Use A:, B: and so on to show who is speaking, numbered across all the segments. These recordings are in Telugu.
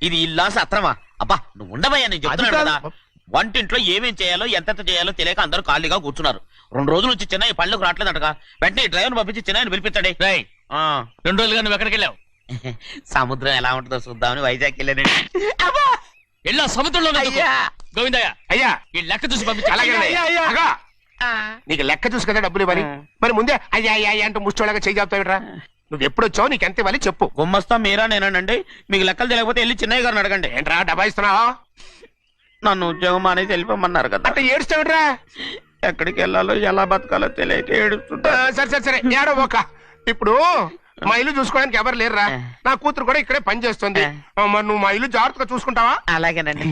A: ఇది ఇల్లా సత్రమా? అబ్బా నువ్వు ఉండవయ్యా, నేను చెప్తున్నాను కదా. వంటింట్లో ఏమేం చేయాలో ఎంతెంత చేయాలో తెలియక అందరూ ఖాళీగా కూర్చున్నారు. 2 రోజుల నుంచి చిన్న పళ్ళకు రావట్లేదంటగా. వెంటనే డ్రైవర్ పంపించి చిన్న పిలిపించండి.
B: 2 రోజులుగా నువ్వు ఎక్కడికి వెళ్ళావు?
A: సముద్రం ఎలా ఉంటుందో చూద్దామని వైజాగ్ వెళ్ళానండి.
B: వెళ్ళా సముద్రంలో గోవిందయ్య
C: అయ్యా
B: ఈ లెక్క చూసి పంపించు.
C: నీకు లెక్క చూసి కదా డబ్బులు ఇవ్వాలి. మరి ముందే అయ్యా అయ్యా అంటూ ముష్టోళ్ళగా చేయి చెప్తావిట్రా. నువ్వు ఎప్పుడు వచ్చావు, నీకు ఎంత ఇవ్వాలి చెప్పు.
A: గుమ్మస్తా మీరా నేనండి. మీకు లెక్కలు తెలియకపోతే వెళ్ళి చిన్నయ్య గారిని అడగండి.
C: ఏంట్రా డబ్బా ఇస్తున్నావా?
A: నన్ను ఉద్యోగం అనేది వెళ్ళిపోమన్నారు కదా.
C: అంటే ఏడుస్తావిట్రా.
A: ఎక్కడికి వెళ్ళాలో ఎలా బతకాలో తెలియక ఏడుస్తుంటా.
C: సరే సరే సరే ఏడో ఒక. ఇప్పుడు మా ఇల్లు చూసుకోవడానికి ఎవరు లేరురా. నా కూతురు కూడా ఇక్కడే పని చేస్తుంది. మరి నువ్వు మా ఇల్లు జాగ్రత్తగా చూసుకుంటావా?
A: అలాగేనండి.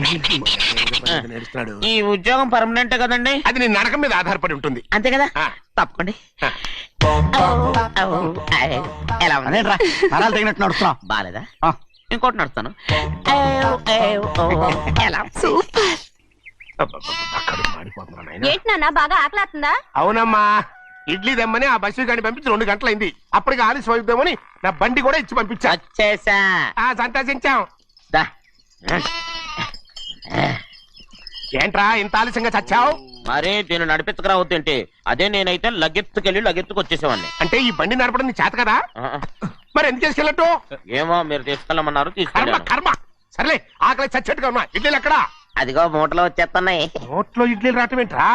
A: ఈ ఉద్యోగం పర్మనెంట్ కదండి?
C: అది నీ నరకం మీద ఆధారపడి ఉంటుంది.
A: అంతే కదా, తప్పకండి. ఎలా
D: అదేంట్రా తరాలు తగినట్టు నడుస్తున్నావు?
A: బాలేదా? ఇంకోటి నడుస్తాను.
E: ఏంటి నాన్న బాగా ఆకలాతుందా?
C: అవునమ్మా, ఇడ్లీ దమ్మని ఆ బస్సు గాని పంపించి 2 గంటలైంది. అప్పటికి ఆలస్యం అవుతామని నా బండి కూడా ఇచ్చి పంపించా.
A: వచ్చేసా.
C: సంతోషించాం. ఏంట్రా ఇంత ఆలస్యంగా చచ్చావు?
A: మరి నేను నడిపించకరావద్దేంటి? అదే నేనైతే లగెత్తుకెళ్ళి లగెత్తుకు వచ్చేసేవాడిని.
C: అంటే ఈ బండి నడపడం నీ చేత కదా? మరి ఎందుకు తీసుకెళ్ళట్టు?
A: ఏమో మీరు తీసుకెళ్ళమన్నారు,
C: కర్మ
A: తీసుకెళ్ళాను.
C: కర్మ. సర్లే ఆకలి చచ్చేట్టుగా ఉన్నా. ఇడ్లీలు ఎక్కడా?
A: అదిగో మూటలో వచ్చేస్తున్నాయి.
C: నోట్లో ఇడ్లీలు రావటం ఏంట్రా?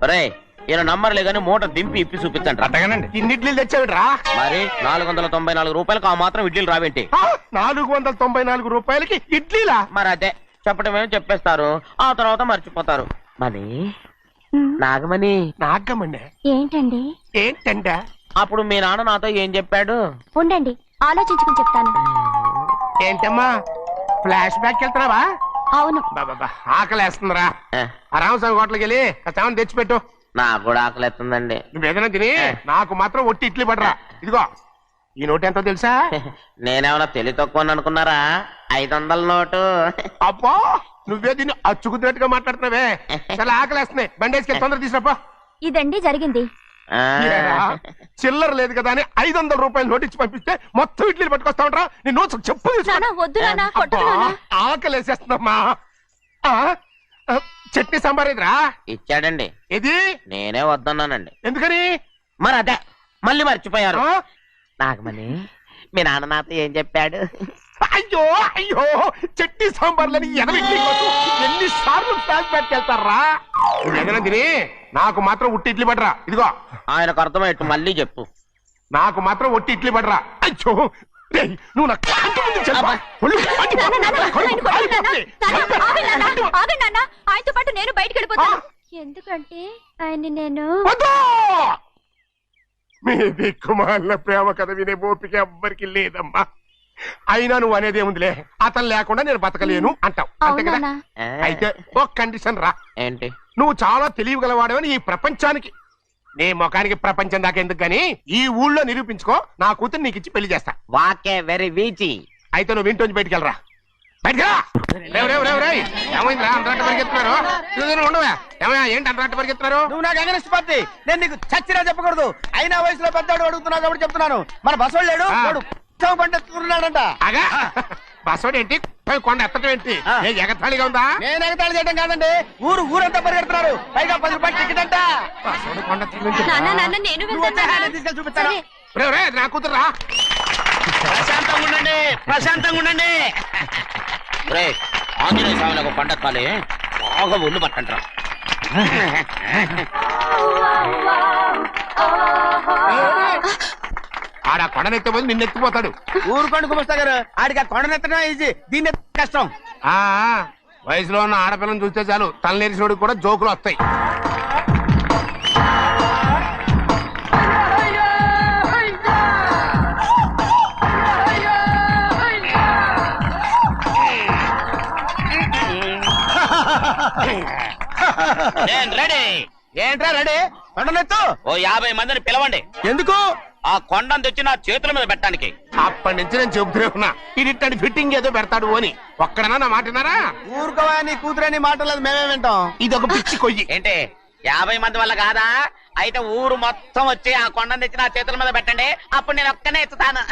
A: ఒరే ఈయన నంబర్లే గానీ మూట దింపి ఇప్పి చూపించండి.
C: అట్టగానండి. ఇన్ని ఇడ్లీలు తెచ్చావిడ్రా?
A: మరి 494 రూపాయలకు ఆ మాత్రం ఇడ్లీలు రావేంటి?
C: 494 రూపాయలకి ఇడ్లీలా?
A: మరి అదే చెప్పడమేమో చెప్పేస్తారు, ఆ తర్వాత మర్చిపోతారు. మనీ నాగమణి.
C: నాగమండి
E: ఏంటండి?
C: ఏంటంట?
A: అప్పుడు మీ నాన్న నాతో ఏం చెప్పాడు?
E: ఉండండి ఆలోచించుకుని చెప్తాను.
C: ఏంటమ్మా ఫ్లాష్ బ్యాక్ వెళ్తున్నావా?
E: అవును.
C: బాబా ఆకలి వేస్తుందిరా. రామస్వామి హోటల్కి వెళ్ళి కాస్త తెచ్చిపెట్టు.
A: నాకు కూడా ఆకలి ఎత్తుందండి.
C: నువ్వేదైనా తిని నాకు మాత్రం ఒట్టి ఇడ్లీ పడరా. ఇదిగో ఈ నోటు ఎంతో తెలుసా?
A: నేనేమన్నా తెలివి తక్కువ అనుకున్నారా? 500 నోటు.
C: అబ్బో నువ్వే దీన్ని అచ్చుకుతున్నట్టుగా మాట్లాడుతున్నావే. చాలా ఆకలి వేస్తున్నాయి. బండేసుకెళ్ళి తొందర తీసుకురాపో.
E: ఇదండి జరిగింది.
C: చిల్లర లేదు కదా అని 500 రూపాయలు నోటు ఇచ్చి పంపిస్తే మొత్తం ఇడ్లీలు పట్టుకొస్తా ఉంటా. నీ నోట్స్ చెప్పు. ఆకలి వేసేస్తుందమ్మా. చట్నీ సాంబార్ ఇదిరా.
A: ఇచ్చాడండి.
C: ఇది
A: నేనే వద్దన్నానండి.
C: ఎందుకని?
A: మరి అదే మళ్ళీ మర్చిపోయారు. నాగమణి మీ నాన్న నాతో ఏం చెప్పాడు?
C: అయ్యో అయ్యో చట్నీ సాంబార్లని ఎన్నిసార్లు ఫ్లాష్ బ్యాక్ వెళ్తారా? నువ్వేదైనా తిని నాకు మాత్రం ఉట్టి ఇడ్లీ పడరా. ఇదిగో
A: ఆయనకు అర్థమయ్యట్టు మళ్ళీ చెప్పు.
C: నాకు మాత్రం ఒట్టి ఇడ్లీ పడరా. అయ్యో నువ్వు నాకు
E: ఆయనతో పాటు నేను బయటకు వెళ్ళిపోతాను. ఎందుకంటే ఆయన నేను
C: మీ దిక్కుమాలిన ప్రేమ కథ వినే ఓపిక ఎవ్వరికి లేదమ్మా. అయినా నువ్వు అనేదేముందిలే, అతను లేకుండా నేను బతకలేను అంటావు అంతే కదా? అయితే ఒక కండిషన్ రా.
A: ఏంటి?
C: నువ్వు చాలా తెలియగలవాడవని ఈ ప్రపంచానికి, నీ ముఖానికి ప్రపంచం దాకా ఎందుకు గాని ఈ ఊళ్ళో నిరూపించుకో. నా కూతురు నీకు ఇచ్చి పెళ్లి చేస్తా.
A: వాకే వెరీ వీచి.
C: అయితే నువ్వు ఇంటి బయటికి వెళ్ళరా. బయటకెళ్ళరా. ఏమైందిరా అంతరాట పరిగెత్తున్నారు? ఉండవా ఏమయ్యా? ఏంటి అంతరాట పరిగెత్తున్నారు?
D: నువ్వు నాకు అగనిస్ట్ పార్టీ. నేను నీకు చచ్చినా చెప్పకూడదు. అయినా వయసులో పెద్దవాడు అడుగుతున్నావు కాబట్టి చెప్తున్నాను. మన బసవాడు లేడు పండుతున్నాడంట.
C: అగా బసవాడు ఏంటి? కొండ ఎత్తడం ఏంటి? ఎగతాళిగా ఉందా?
D: నేను ఎగతాళి చేయడం కాదండి, ఊరంతా పరిగెడుతున్నారు. పైగా 10 రూపాయలు టికెట్ అంట.
C: బసవాడు కొండ
D: తీసుకెళ్ళి చూపిస్తాను.
C: నా కూతురు రా.
A: ప్రశాంతంగా ఉండండి, ప్రశాంతంగా ఉండండి. ఆంజనేయ స్వామికి పండగ కాలే బాగా ఒళ్ళు పట్టంటారా.
C: ఆడ కొండనెత్తపోతే నిన్నెత్తిపోతాడు.
D: ఊరుకోండి కుమస్తా గారు, ఆడికి ఆ కొండనెత్తడం ఈజీ, దీన్ని కష్టం.
C: వయసులో ఉన్న ఆడపిల్లని చూస్తే చాలు తలనేరిసినోడికి కూడా జోకులు వస్తాయి.
D: ఏంట్రా రెడీ? కొండనెత్తు.
A: ఓ 50 మందిని పిలవండి.
D: ఎందుకు?
A: ఆ కొండను తెచ్చి నా చేతుల మీద పెట్టడానికి.
C: అప్పటి నుంచి నేను చెబుతూనే ఉన్నా ఇది ఫిట్టింగ్ ఏదో పెడతాడు అని. ఒక్కడనా నా మాటనారా?
D: ఊరుకోవా, నీ కూతురని మాటలేదు మేమే వింటాం.
C: ఇదొక పిచ్చి కొయ్యి.
A: ఏంటి 50 మంది వల్ల కాదా? అయితే ఊరు మొత్తం వచ్చి ఆ కొండను తెచ్చి నా చేతుల మీద పెట్టండి, అప్పుడు నేను ఒక్కనే ఎత్తుతాను.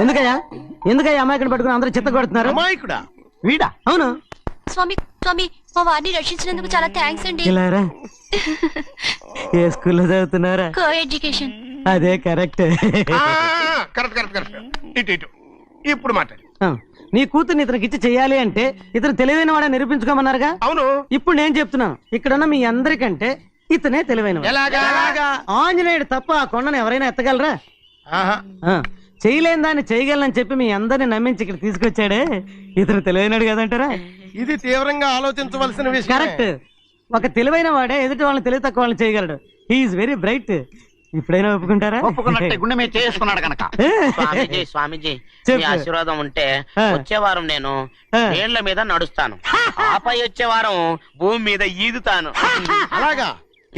F: ఎందుకయ్యా అమాయకుడు పట్టుకుని అందరూ చిత్త కొడుతున్నారు?
C: అమాయకుడా?
F: వీడా? అవును.
E: స్వామి స్వామి మా వారిని రక్షించినందుకు చాలా థ్యాంక్స్ అండి.
F: ఇలారా ఏ స్కూల్లో చదువుతున్నారా?
E: Coeducation.
F: అదే కరెక్ట్.
C: Correct correct correct. ఇటు ఇటు ఇప్పుడు మాట్లాడు.
F: నీ కూతుర్ని ఇతనికి ఇచ్చి చెయ్యాలి అంటే ఇతను తెలివైన వాడే నిరూపించుకోమన్నారుగా.
C: అవును.
F: ఇప్పుడు నేను చెప్తున్నాను, ఇక్కడున్న మీ అందరికంటే ఇతనే తెలివైన. ఆంజనేయుడు తప్ప ఆ కొండను ఎవరైనా ఎత్తగలరా? చేయలేని దాన్ని చేయగలనని చెప్పి మీ అందరిని నమ్మించి ఇక్కడ తీసుకొచ్చాడే, ఇతను తెలివైనడు కదంటారా?
C: ఇది తీవ్రంగా ఆలోచించవలసిన విషయం.
F: కరెక్ట్. ఒక తెలివైన వాడే ఎదుటి వాళ్ళని తెలివి తక్కువ వాళ్ళని చేయగలడు. He's very bright. ఇప్పుడైనా ఒప్పుకుంటారా?
D: ఒప్పుకున్నట్టే గుండె మీద చేసుకున్నాడు కనుక.
A: స్వామీజీ స్వామీజీ మీ ఆశీర్వాదం ఉంటే వచ్చే వారం నేను నీళ్ల మీద నడుస్తాను, ఆపై వచ్చే వారం భూమి మీద ఈదుతాను.
C: అలాగా?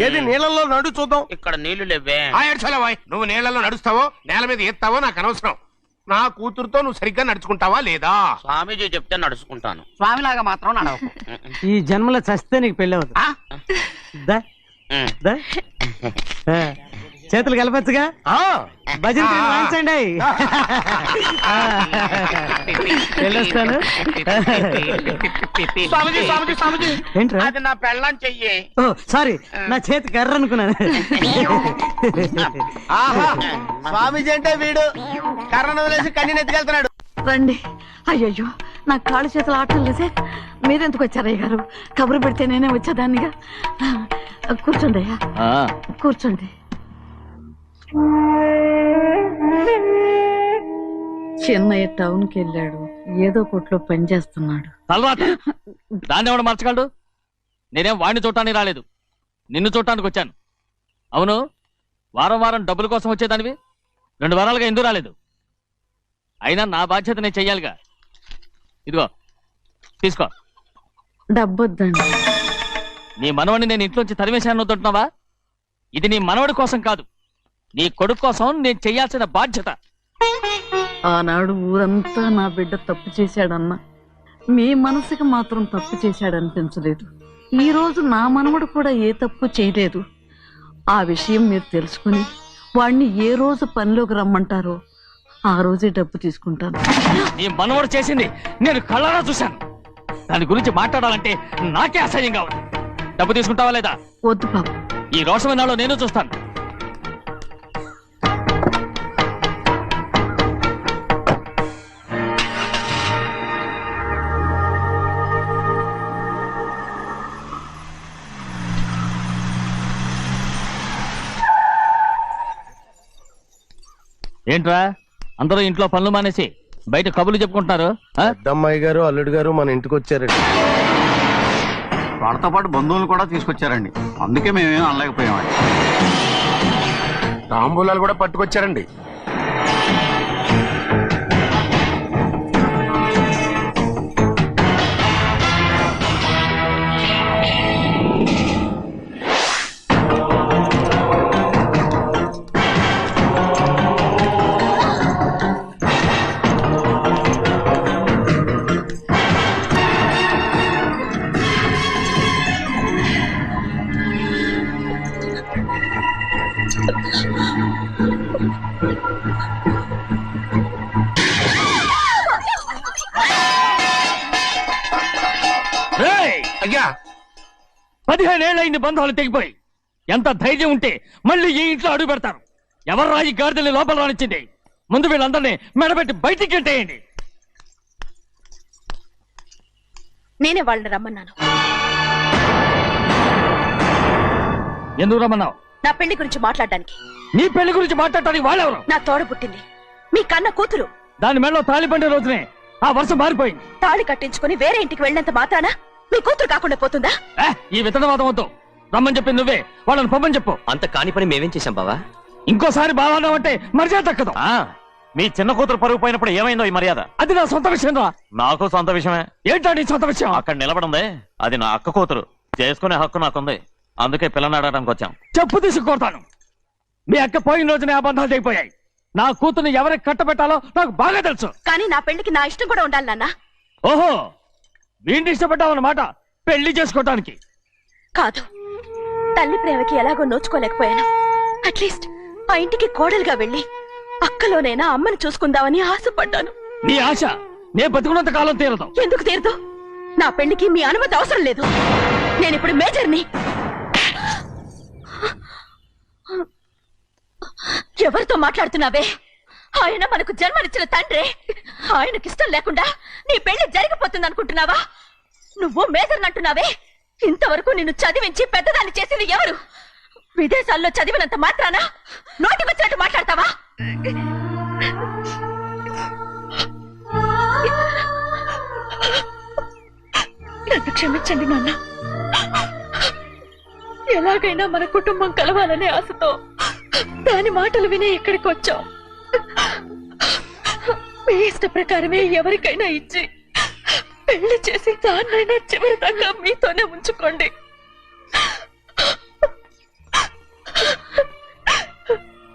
C: ఏది నీళ్ళల్లో నడు చూద్దాం.
A: ఇక్కడ నీళ్లు లేవే.
C: నువ్వు నీళ్ళలో నడుస్తావో నేల మీద ఎత్తావో నాకు అనవసరం. నా కూతురుతో నువ్వు సరిగ్గా నడుచుకుంటావా లేదా?
A: స్వామీజీ చెప్తే నడుచుకుంటాను.
D: స్వామిలాగా మాత్రం నడవకు.
F: ఈ జన్మలో చస్తే నీకు పెళ్ళి అవుతుంది. చేతులు కలపచ్చుగా. భజన వాయించండి. వెళ్ళొస్తాను. ఏంట్రా?
A: అది నా పెళ్ళం చెయ్యి.
F: ఓ సారీ, నా చేతి కర్ర అనుకున్నాను.
D: స్వామీజీ అంటే వీడు కర్రను వదిలేసి కన్నీ నెత్తికెళ్తున్నాడు.
G: రండి. అయ్యయ్యో నా కాళ్ళు చేతులు ఆటలు లేసే. మీరెందుకు వచ్చారయ్య గారు? కబురు పెడితే నేనే వచ్చేదాన్నిగా. కూర్చోండి అయ్యా, కూర్చోండి. చిన్నయ్య టౌన్ కి వెళ్ళాడు, ఏదో కొట్లో పని చేస్తున్నాడు.
B: దాన్ని ఎవడు మార్చగలడు? నేనేం వాడిని చూడటానికి రాలేదు, నిన్ను చూడటానికి వచ్చాను. అవును, వారం వారం డబ్బుల కోసం వచ్చేదానివి 2 వారాలుగా ఎందుకు రాలేదు? అయినా నా బాధ్యత నేను చెయ్యాలిగా. ఇదిగో తీసుకో.
G: డబ్బొద్దండి.
B: నీ మనవడిని నేను ఇంట్లోంచి తరిమేశాను వద్దంటున్నావా? ఇది నీ మనవడి కోసం కాదు, నీ కొడుకు కోసం నేను చెయ్యాల్సిన బాధ్యత.
G: ఆనాడు ఊరంతా నా బిడ్డ తప్పు చేశాడన్నా, మీ మనసుకి మాత్రం తప్పు చేశాడనిపించలేదు. ఈ రోజు నా మనవడు కూడా ఏ తప్పు చేయలేదు. ఆ విషయం మీరు తెలుసుకుని వాడిని ఏ రోజు పనిలోకి రమ్మంటారో ఆ రోజే డబ్బు తీసుకుంటాను.
B: నీ మనవడు చేసింది నేను కళ్ళారా చూశాను. దాని గురించి మాట్లాడాలంటే నాకే అసహ్యంగా ఉంది. డబ్బు తీసుకుంటావా లేదా?
G: వద్దు బాబు.
B: ఈ రోషమైన నాలో నేను చూస్తాను. ఏంట్రా అందరూ ఇంట్లో పనులు మానేసి బయట కబుర్లు చెప్పుకుంటున్నారు?
C: పెద్దమ్మాయి గారు అల్లుడు గారు మన ఇంటికి వచ్చారండి.
D: వాళ్ళతో పాటు బంధువులు కూడా తీసుకొచ్చారండి, అందుకే మేమేం అనలేకపోయామండి.
C: తాంబూలాలు కూడా పట్టుకొచ్చారండి. అయ్యా
B: 15 ఏళ్ళైంది బంధాలు తెగిపోయి. ఎంత ధైర్యం ఉంటే మళ్ళీ ఈ ఇంట్లో అడుగు పెడతారు? ఎవరు రాయి గాడిదల్ని లోపల రానిచ్చింది? ముందు వీళ్ళందరినీ మెడబెట్టి బయటికి గెంటేయండి.
E: నేనే వాళ్ళని రమ్మన్నాను.
B: ఎందుకు రమ్మన్నావు?
E: నా పెళ్లి గురించి మాట్లాడడానికి.
B: నీ పెళ్లి గురించి మాట్లాడటానికి వాళ్ళెవరు?
E: నా తోడ పుట్టింది మీ కన్న కూతురు.
B: దాని మెడలో తాళి పండే రోజునే ఆ వర్షం మారిపోయింది.
E: తాళి కట్టించుకుని వేరే ఇంటికి వెళ్ళినంత మాత్రాన మీ కూతురు కాకుండా పోతుందా?
B: ఈ విత్తనవాదం వద్దు. రమ్మని చెప్పి నువ్వే వాళ్ళని పంపని చెప్పు.
H: అంత కాని పని మేమేం చేశాం బావా?
B: ఇంకోసారి బావాలంటే మర్యాద తక్కదు.
H: మీ చిన్న కూతురు పరుగు పోయినప్పుడు ఏమైందో ఈ మర్యాద?
B: అది నా సొంత విషయం రా.
H: నాకు సొంత విషయమే.
B: ఏంటో నీ సొంత విషయం?
H: అక్కడ నిలబడింది అది నా అక్క కూతురు, చేసుకునే హక్కు నాకుంది. అందుకే పిల్లని అడగడానికి వచ్చాం.
B: చెప్పు తీసుకొడతాను. మీ అక్క పోయిన రోజునే ఆ బంధాలు తెగిపోయాయి. నా కూతుర్ని ఎవరికి కట్టబెట్టాలో నాకు బాగా తెలుసు.
E: కానీ నా పెళ్లికి నా ఇష్టం కూడా ఉండాలి నాన్న.
B: ఓహో, వీడిని ఇష్టపడ్డావన్నమాట పెళ్లి చేసుకోవటానికి?
E: కాదు, తల్లి ప్రేమకి ఎలాగో నోచుకోలేకపోయాను. అట్లీస్ట్ ఆ ఇంటికి కోడలుగా వెళ్ళి అక్కలోనైనా అమ్మని చూసుకుందామని ఆశపడ్డాను.
B: నీ ఆశ నే బతుకున్నంత కాలం తీరదు.
E: ఎందుకు తీరదు? నా పెళ్లికి మీ అనుమతి అవసరం లేదు. నేనిప్పుడు మేజర్ని. ఎవరితో మాట్లాడుతున్నావే? ఆయన మనకు జన్మనిచ్చిన తండ్రి. ఆయనకిష్టం లేకుండా నీ పెళ్లి జరిగిపోతుంది అనుకుంటున్నావా? నువ్వు మేజర్ని అంటున్నావే. ఇంతవరకు నిన్ను చదివించి పెద్దదాన్ని చేసింది ఎవరు? విదేశాల్లో చదివినంత మాత్రాన నోటికొచ్చినట్టు మాట్లాడతావా? నన్ను క్షమించండి నాన్న. ఎలాగైనా మన కుటుంబం కలవాలనే ఆశతో దాని మాటలు వినే ఇక్కడికి వచ్చాం. మీ ఇష్ట ప్రకారమే ఎవరికైనా ఇచ్చి పెళ్లి చేసి దాన్నైనా చివరి దాకా మీతోనే ఉంచుకోండి.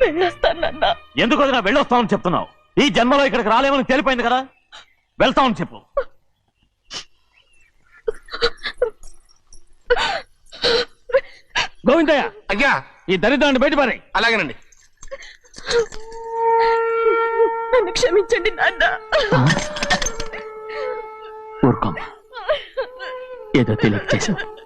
E: వెళ్ళొస్తానన్నా.
H: ఎందుకు వదినా వెళ్ళొస్తామని చెప్తున్నావు? ఈ జన్మలో ఇక్కడికి రాలేమని తెలిపోయింది కదా, వెళ్తామని చెప్పు.
B: గోవిందయ్య,
C: అయ్యా
B: ఈ దరిద్రాన్ని బయటపడే.
C: అలాగేనండి.
E: నన్ను క్షమించండి నాన్న.
B: ఊరుకోమ్మా, ఏదో తెలియక చేశావు.